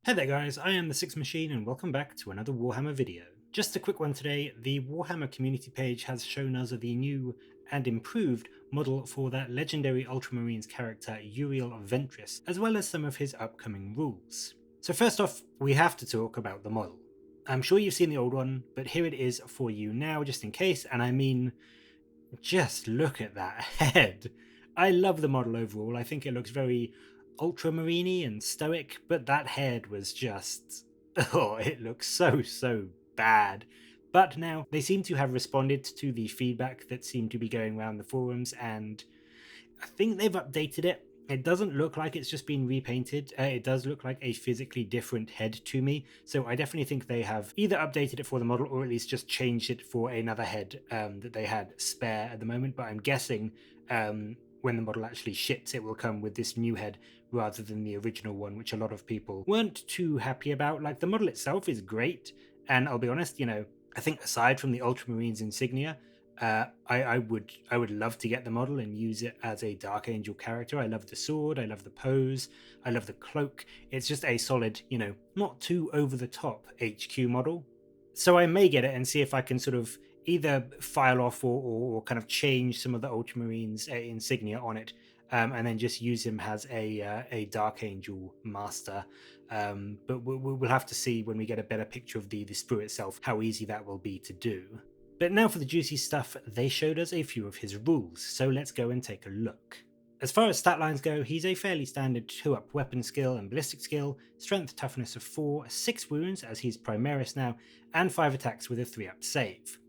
Hey there guys, I am the Six Machine and welcome back to another Warhammer video. Just a quick one today, the Warhammer community page has shown us the new and improved model for that legendary Ultramarines character Uriel Ventris, as well as some of his upcoming rules. So first off, we have to talk about the model. I'm sure you've seen the old one, but here it is for you now just in case, and I mean, just look at that head. I love the model overall. I think it looks very ultramarine and stoic, but that head was just, oh, it looks so bad. But now they seem to have responded to the feedback that seemed to be going around the forums, and I think they've updated it. It doesn't look like it's just been repainted. It does look like a physically different head to me. So I definitely think they have either updated it for the model or at least just changed it for another head that they had spare at the moment. But I'm guessing when the model actually ships, it will come with this new head rather than the original one, which a lot of people weren't too happy about. Like, the model itself is great. And I'll be honest, I think aside from the Ultramarines insignia, I would love to get the model and use it as a Dark Angel character. I love the sword, I love the pose, I love the cloak. It's just a solid, not too over the top HQ model. So I may get it and see if I can sort of either file off or kind of change some of the Ultramarines insignia on it, and then just use him as a Dark Angel master. But we'll have to see when we get a better picture of the sprue itself how easy that will be to do. But now for the juicy stuff, they showed us a few of his rules, so let's go and take a look. As far as stat lines go, he's a fairly standard 2-up weapon skill and ballistic skill, strength toughness of 4, 6 wounds as he's Primaris now, and 5 attacks with a 3-up save.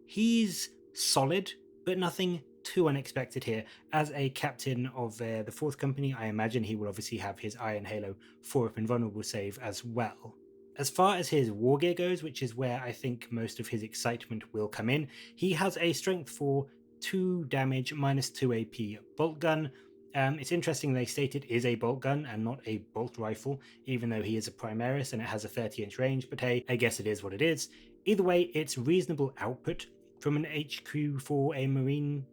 He's solid, but nothing too unexpected here. As a captain of the 4th Company, I imagine he will obviously have his Iron Halo 4-up invulnerable save as well. As far as his war gear goes, which is where I think most of his excitement will come in, he has a strength 4, 2 damage, minus 2 AP bolt gun. It's interesting they state it is a bolt gun and not a bolt rifle, even though he is a Primaris and it has a 30-inch range, but hey, I guess it is what it is. Either way, it's reasonable output from an HQ for a Marine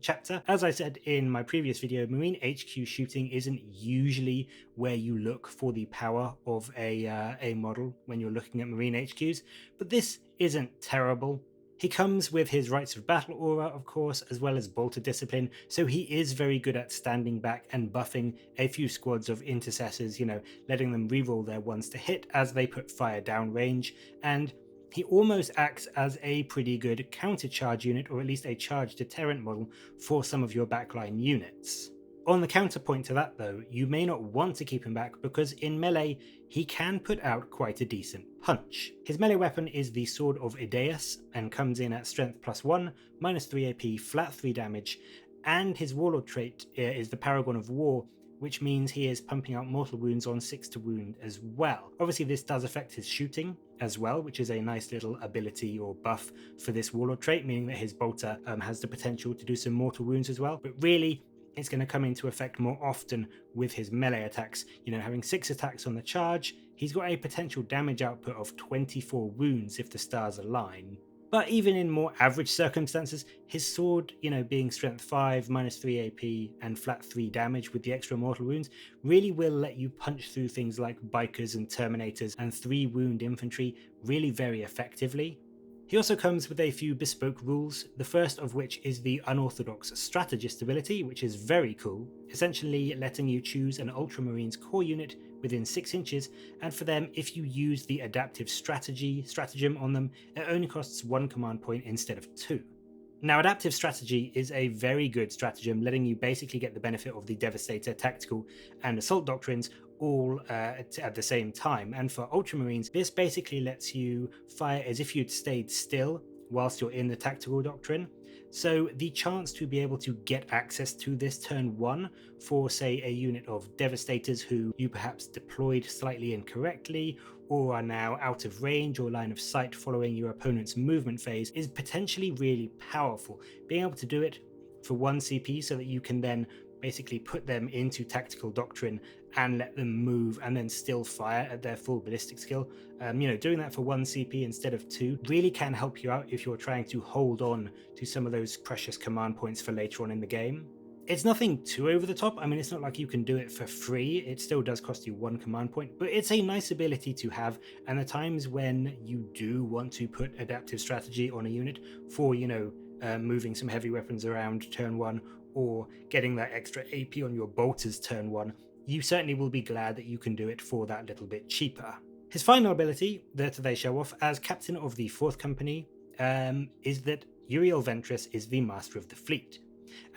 chapter. As I said in my previous video, Marine HQ shooting isn't usually where you look for the power of a model when you're looking at Marine HQs, but this isn't terrible. He comes with his Rites of Battle aura, of course, as well as Bolter Discipline, so he is very good at standing back and buffing a few squads of intercessors, letting them reroll their ones to hit as they put fire down range, and he almost acts as a pretty good counter-charge unit, or at least a charge deterrent model for some of your backline units. On the counterpoint to that though, you may not want to keep him back because in melee, he can put out quite a decent punch. His melee weapon is the Sword of Idaeus and comes in at strength +1, minus 3 AP, flat 3 damage, and his warlord trait is the Paragon of War, which means he is pumping out mortal wounds on 6 to wound as well. Obviously this does affect his shooting as well, which is a nice little ability or buff for this warlord trait, meaning that his bolter has the potential to do some mortal wounds as well, but really it's going to come into effect more often with his melee attacks. Having 6 attacks on the charge, he's got a potential damage output of 24 wounds if the stars align. But even in more average circumstances, his sword, being strength 5, minus 3 AP, and flat 3 damage with the extra mortal wounds, really will let you punch through things like bikers and terminators and 3 wound infantry really very effectively. He also comes with a few bespoke rules, the first of which is the unorthodox strategist ability, which is very cool, essentially letting you choose an Ultramarines core unit within 6 inches, and for them, if you use the adaptive stratagem on them, it only costs 1 command point instead of 2. Now, adaptive strategy is a very good stratagem, letting you basically get the benefit of the Devastator, Tactical, and Assault doctrines all at the same time. And for Ultramarines, this basically lets you fire as if you'd stayed still whilst you're in the Tactical doctrine. So the chance to be able to get access to this turn 1 for, say, a unit of Devastators who you perhaps deployed slightly incorrectly, or are now out of range or line of sight following your opponent's movement phase, is potentially really powerful. Being able to do it for 1 CP so that you can then basically put them into Tactical Doctrine and let them move and then still fire at their full ballistic skill. Doing that for 1 CP instead of 2 really can help you out if you're trying to hold on to some of those precious command points for later on in the game. It's nothing too over the top. I mean, it's not like you can do it for free. It still does cost you 1 command point, but it's a nice ability to have. And the times when you do want to put adaptive strategy on a unit for, moving some heavy weapons around turn 1 or getting that extra AP on your bolters turn 1, you certainly will be glad that you can do it for that little bit cheaper. His final ability that they show off as captain of the 4th company is that Uriel Ventris is the master of the fleet.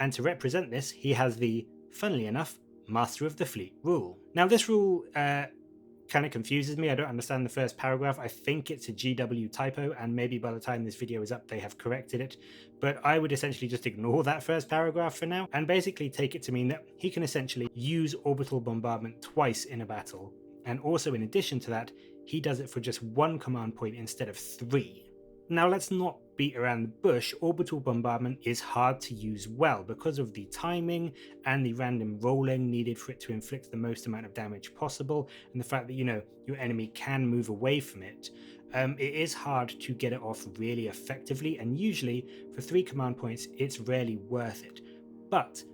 And to represent this, he has the, funnily enough, Master of the Fleet rule. Now, this rule kind of confuses me. I don't understand the first paragraph. I think it's a GW typo, and maybe by the time this video is up, they have corrected it. But I would essentially just ignore that first paragraph for now, and basically take it to mean that he can essentially use orbital bombardment twice in a battle. And also, in addition to that, he does it for just 1 command point instead of 3. Now, let's not beat around the bush. Orbital bombardment is hard to use well because of the timing and the random rolling needed for it to inflict the most amount of damage possible, and the fact that, your enemy can move away from it. It is hard to get it off really effectively, and usually for 3 command points, it's rarely worth it. But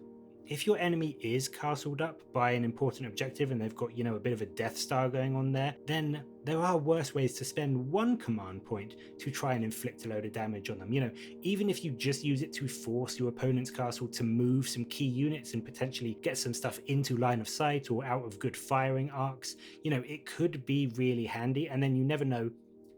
if your enemy is castled up by an important objective and they've got, a bit of a Death Star going on there, then there are worse ways to spend 1 command point to try and inflict a load of damage on them. Even if you just use it to force your opponent's castle to move some key units and potentially get some stuff into line of sight or out of good firing arcs, it could be really handy. And then you never know,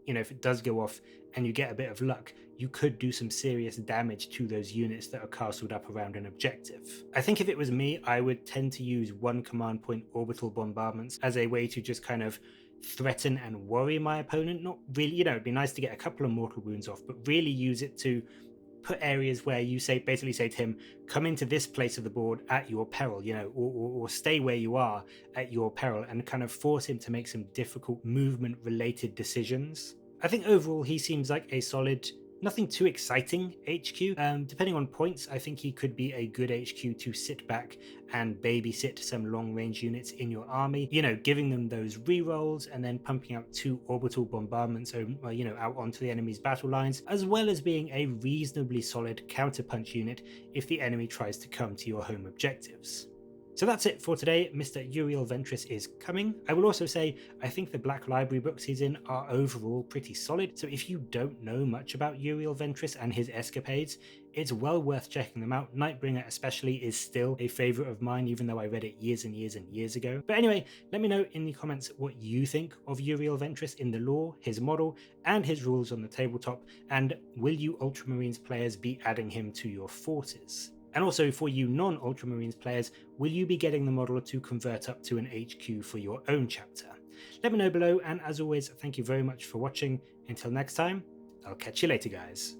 if it does go off and you get a bit of luck, you could do some serious damage to those units that are castled up around an objective. I think if it was me, I would tend to use 1 command point orbital bombardments as a way to just kind of threaten and worry my opponent. Not really, it'd be nice to get a couple of mortal wounds off, but really use it to put areas where you basically say to him, come into this place of the board at your peril, or stay where you are at your peril, and kind of force him to make some difficult movement related decisions. I think overall he seems like a solid, nothing too exciting HQ. Depending on points, I think he could be a good HQ to sit back and babysit some long range units in your army, giving them those rerolls and then pumping out 2 orbital bombardments out onto the enemy's battle lines, as well as being a reasonably solid counterpunch unit if the enemy tries to come to your home objectives. So that's it for today. Mr. Uriel Ventris is coming. I will also say, I think the Black Library books he's in are overall pretty solid, so if you don't know much about Uriel Ventris and his escapades, it's well worth checking them out. Nightbringer especially is still a favourite of mine, even though I read it years and years and years ago. But anyway, let me know in the comments what you think of Uriel Ventris in the lore, his model, and his rules on the tabletop, and will you Ultramarines players be adding him to your forces? And also, for you non-Ultramarines players, will you be getting the model to convert up to an HQ for your own chapter? Let me know below, and as always, thank you very much for watching. Until next time, I'll catch you later, guys.